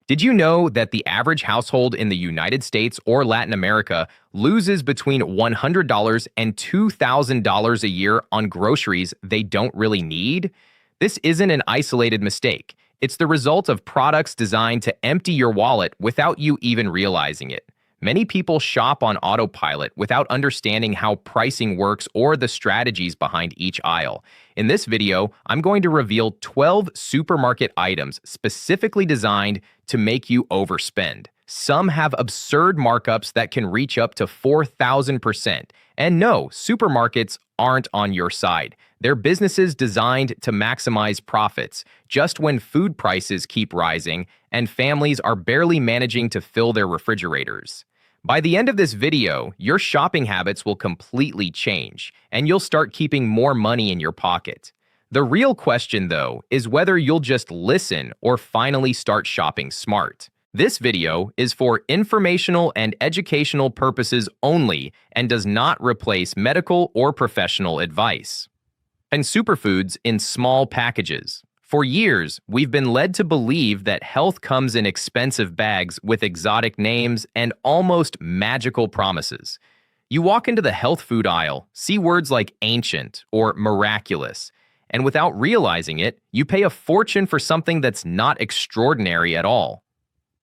Did you know that the average household in the United States or Latin America loses between $100 and $2,000 a year on groceries they don't really need? This isn't an isolated mistake. It's the result of products designed to empty your wallet without you even realizing it. Many people shop on autopilot without understanding how pricing works or the strategies behind each aisle. In this video, I'm going to reveal 12 supermarket items specifically designed to make you overspend. Some have absurd markups that can reach up to 4,000%. And no, supermarkets aren't on your side. They're businesses designed to maximize profits just when food prices keep rising and families are barely managing to fill their refrigerators. By the end of this video, your shopping habits will completely change, and you'll start keeping more money in your pocket. The real question, though, is whether you'll just listen or finally start shopping smart. This video is for informational and educational purposes only and does not replace medical or professional advice. And superfoods in small packages. For years, we've been led to believe that health comes in expensive bags with exotic names and almost magical promises. You walk into the health food aisle, see words like ancient or miraculous, and without realizing it, you pay a fortune for something that's not extraordinary at all.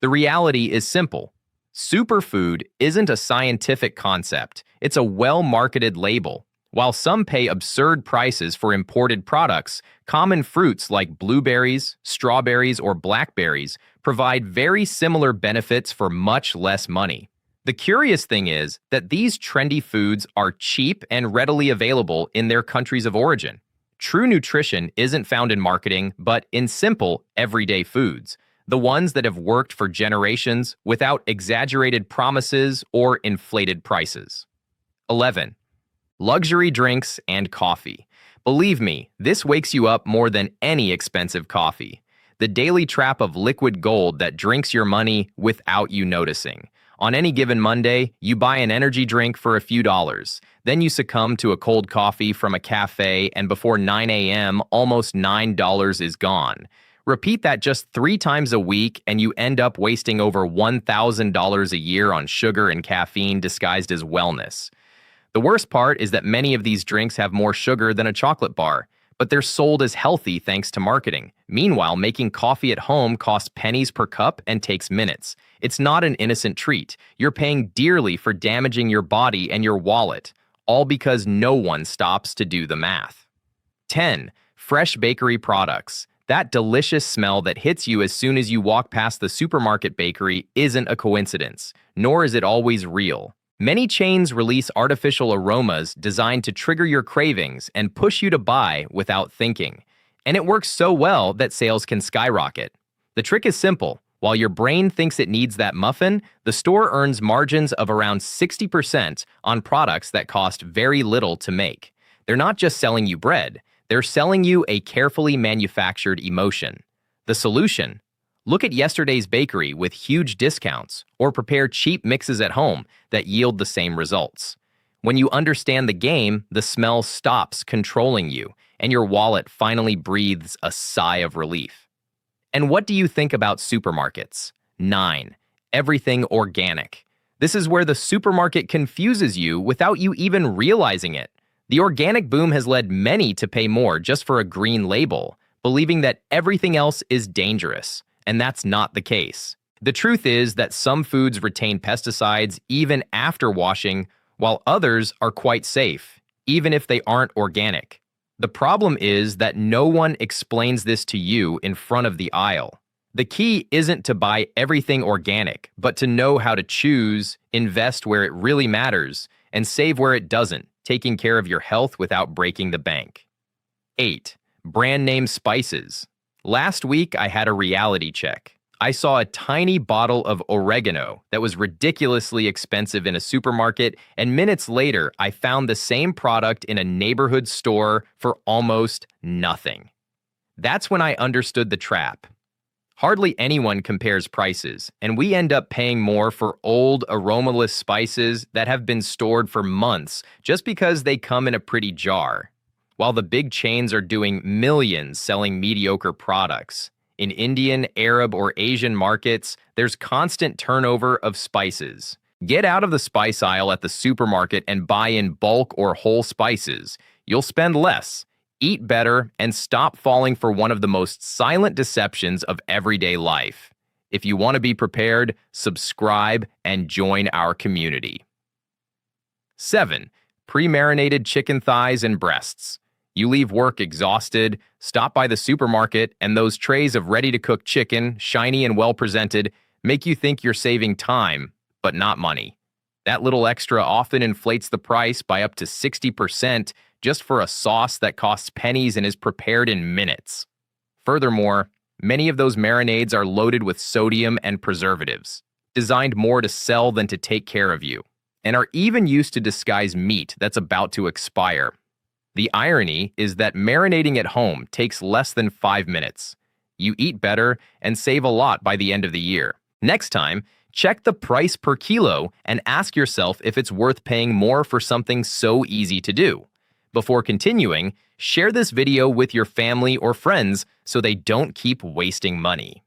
The reality is simple. Superfood isn't a scientific concept. It's a well-marketed label. While some pay absurd prices for imported products, common fruits like blueberries, strawberries, or blackberries provide very similar benefits for much less money. The curious thing is that these trendy foods are cheap and readily available in their countries of origin. True nutrition isn't found in marketing, but in simple, everyday foods, the ones that have worked for generations without exaggerated promises or inflated prices. 11. Luxury drinks and coffee. Believe me, this wakes you up more than any expensive coffee. The daily trap of liquid gold that drinks your money without you noticing. On any given Monday, you buy an energy drink for a few dollars. Then you succumb to a cold coffee from a cafe, and before 9 a.m., almost $9 is gone. Repeat that just 3 times a week, and you end up wasting over $1,000 a year on sugar and caffeine disguised as wellness. The worst part is that many of these drinks have more sugar than a chocolate bar, but they're sold as healthy thanks to marketing. Meanwhile, making coffee at home costs pennies per cup and takes minutes. It's not an innocent treat. You're paying dearly for damaging your body and your wallet, all because no one stops to do the math. 10. Fresh bakery products. That delicious smell that hits you as soon as you walk past the supermarket bakery isn't a coincidence, nor is it always real. Many chains release artificial aromas designed to trigger your cravings and push you to buy without thinking. And it works so well that sales can skyrocket. The trick is simple. While your brain thinks it needs that muffin, the store earns margins of around 60% on products that cost very little to make. They're not just selling you bread. They're selling you a carefully manufactured emotion. The solution? Look at yesterday's bakery with huge discounts, or prepare cheap mixes at home that yield the same results. When you understand the game, the smell stops controlling you, and your wallet finally breathes a sigh of relief. And what do you think about supermarkets? 9. Everything organic. This is where the supermarket confuses you without you even realizing it. The organic boom has led many to pay more just for a green label, believing that everything else is dangerous. And that's not the case. The truth is that some foods retain pesticides even after washing, while others are quite safe, even if they aren't organic. The problem is that no one explains this to you in front of the aisle. The key isn't to buy everything organic, but to know how to choose, invest where it really matters, and save where it doesn't, taking care of your health without breaking the bank. 8. Brand name spices. Last week, I had a reality check. I saw a tiny bottle of oregano that was ridiculously expensive in a supermarket, and minutes later, I found the same product in a neighborhood store for almost nothing. That's when I understood the trap. Hardly anyone compares prices, and we end up paying more for old, aromaless spices that have been stored for months just because they come in a pretty jar. While the big chains are doing millions selling mediocre products, In Indian, Arab, or Asian markets, there's constant turnover of spices. Get out of the spice aisle at the supermarket and buy in bulk or whole spices. You'll spend less, eat better, and stop falling for one of the most silent deceptions of everyday life. If you want to be prepared, subscribe and join our community. 7. Pre-marinated chicken thighs and breasts. You leave work exhausted, stop by the supermarket, and those trays of ready-to-cook chicken, shiny and well-presented, make you think you're saving time, but not money. That little extra often inflates the price by up to 60% just for a sauce that costs pennies and is prepared in minutes. Furthermore, many of those marinades are loaded with sodium and preservatives, designed more to sell than to take care of you, and are even used to disguise meat that's about to expire. The irony is that marinating at home takes less than 5 minutes. You eat better and save a lot by the end of the year. Next time, check the price per kilo and ask yourself if it's worth paying more for something so easy to do. Before continuing, share this video with your family or friends so they don't keep wasting money.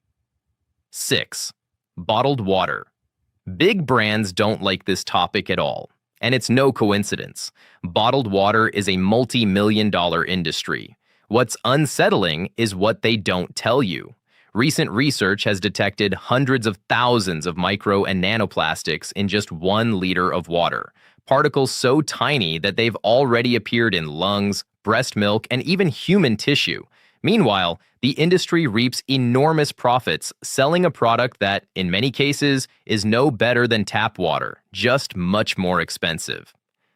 6. Bottled water. Big brands don't like this topic at all. And it's no coincidence. Bottled water is a multi-million-dollar industry. What's unsettling is what they don't tell you. Recent research has detected hundreds of thousands of micro and nanoplastics in just 1 liter of water, particles so tiny that they've already appeared in lungs, breast milk, and even human tissue. Meanwhile, the industry reaps enormous profits selling a product that, in many cases, is no better than tap water, just much more expensive.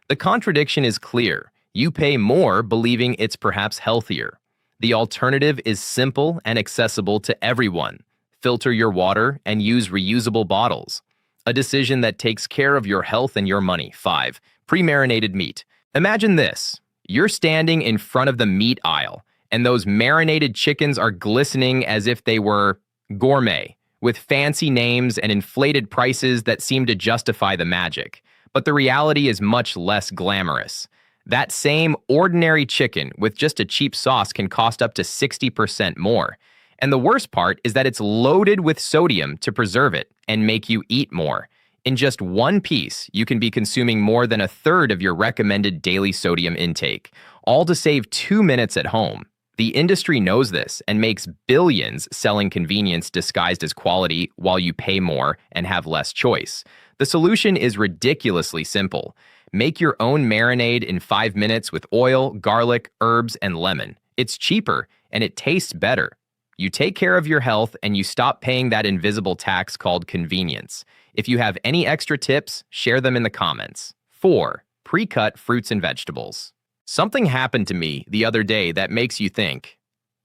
The contradiction is clear. You pay more believing it's perhaps healthier. The alternative is simple and accessible to everyone. Filter your water and use reusable bottles. A decision that takes care of your health and your money. 5. Pre-marinated meat. Imagine this. You're standing in front of the meat aisle, and those marinated chickens are glistening as if they were gourmet, with fancy names and inflated prices that seem to justify the magic. But the reality is much less glamorous. That same ordinary chicken with just a cheap sauce can cost up to 60% more. And the worst part is that it's loaded with sodium to preserve it and make you eat more. In just one piece, you can be consuming more than 1/3 of your recommended daily sodium intake, all to save 2 minutes at home. The industry knows this and makes billions selling convenience disguised as quality while you pay more and have less choice. The solution is ridiculously simple. Make your own marinade in 5 minutes with oil, garlic, herbs, and lemon. It's cheaper and it tastes better. You take care of your health and you stop paying that invisible tax called convenience. If you have any extra tips, share them in the comments. 4. Pre-cut fruits and vegetables. Something happened to me the other day that makes you think.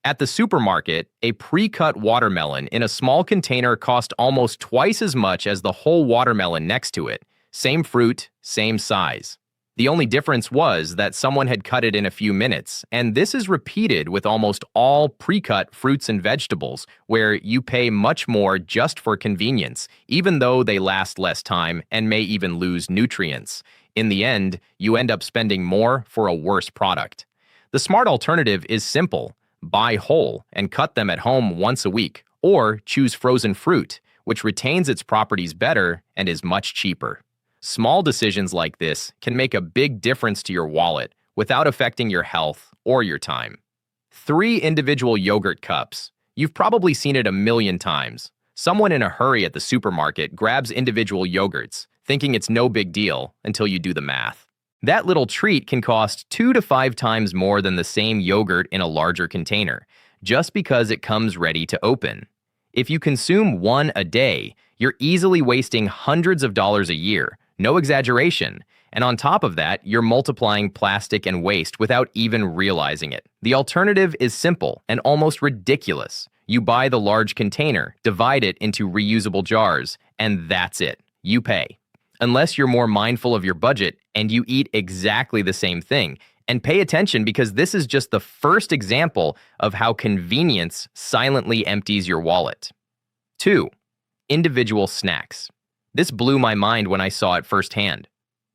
At the supermarket, a pre-cut watermelon in a small container cost almost twice as much as the whole watermelon next to it. Same fruit, same size. The only difference was that someone had cut it in a few minutes, and this is repeated with almost all pre-cut fruits and vegetables, where you pay much more just for convenience, even though they last less time and may even lose nutrients. In the end, you end up spending more for a worse product. The smart alternative is simple. Buy whole and cut them at home once a week, or choose frozen fruit, which retains its properties better and is much cheaper. Small decisions like this can make a big difference to your wallet without affecting your health or your time. 3 individual yogurt cups. You've probably seen it a million times. Someone in a hurry at the supermarket grabs individual yogurts, thinking it's no big deal until you do the math. That little treat can cost 2 to 5 times more than the same yogurt in a larger container, just because it comes ready to open. If you consume 1 a day, you're easily wasting hundreds of dollars a year, no exaggeration. And on top of that, you're multiplying plastic and waste without even realizing it. The alternative is simple and almost ridiculous. You buy the large container, divide it into reusable jars, and that's it. You pay. Unless you're more mindful of your budget and you eat exactly the same thing. And pay attention because this is just the first example of how convenience silently empties your wallet. 2. Individual snacks. This blew my mind when I saw it firsthand.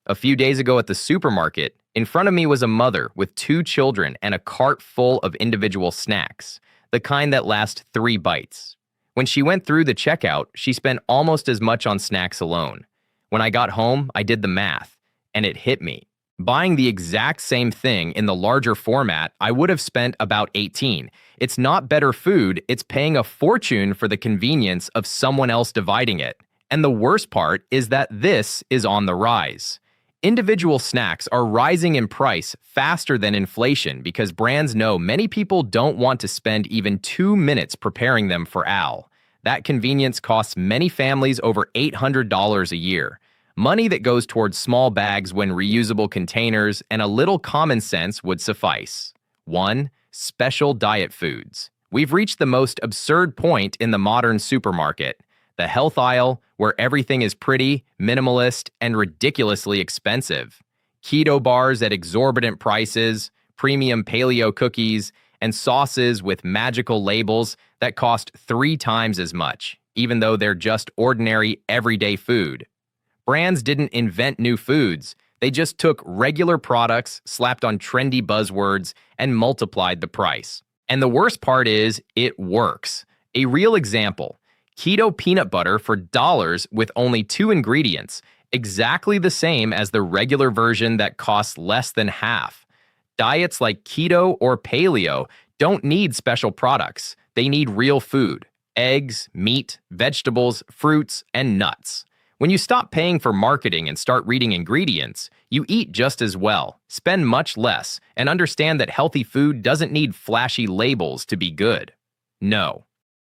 A few days ago at the supermarket, in front of me was a mother with 2 children and a cart full of individual snacks. the kind that last 3 bites. When she went through the checkout, she spent almost as much on snacks alone. When I got home, I did the math, and it hit me. Buying the exact same thing in the larger format, I would have spent about 18. It's not better food, it's paying a fortune for the convenience of someone else dividing it. And the worst part is that this is on the rise. Individual snacks are rising in price faster than inflation because brands know many people don't want to spend even 2 minutes preparing them for Al. That convenience costs many families over $800 a year. Money that goes towards small bags when reusable containers and a little common sense would suffice. 1. Special diet foods. We've reached the most absurd point in the modern supermarket. The health aisle, where everything is pretty, minimalist, and ridiculously expensive. Keto bars at exorbitant prices, premium paleo cookies, and sauces with magical labels that cost 3 times as much, even though they're just ordinary, everyday food. Brands didn't invent new foods. They just took regular products, slapped on trendy buzzwords, and multiplied the price. And the worst part is, it works. A real example: keto peanut butter for dollars with only 2 ingredients, exactly the same as the regular version that costs less than half. Diets like keto or paleo don't need special products. They need real food: eggs, meat, vegetables, fruits, and nuts. When you stop paying for marketing and start reading ingredients, you eat just as well, spend much less, and understand that healthy food doesn't need flashy labels to be good. No,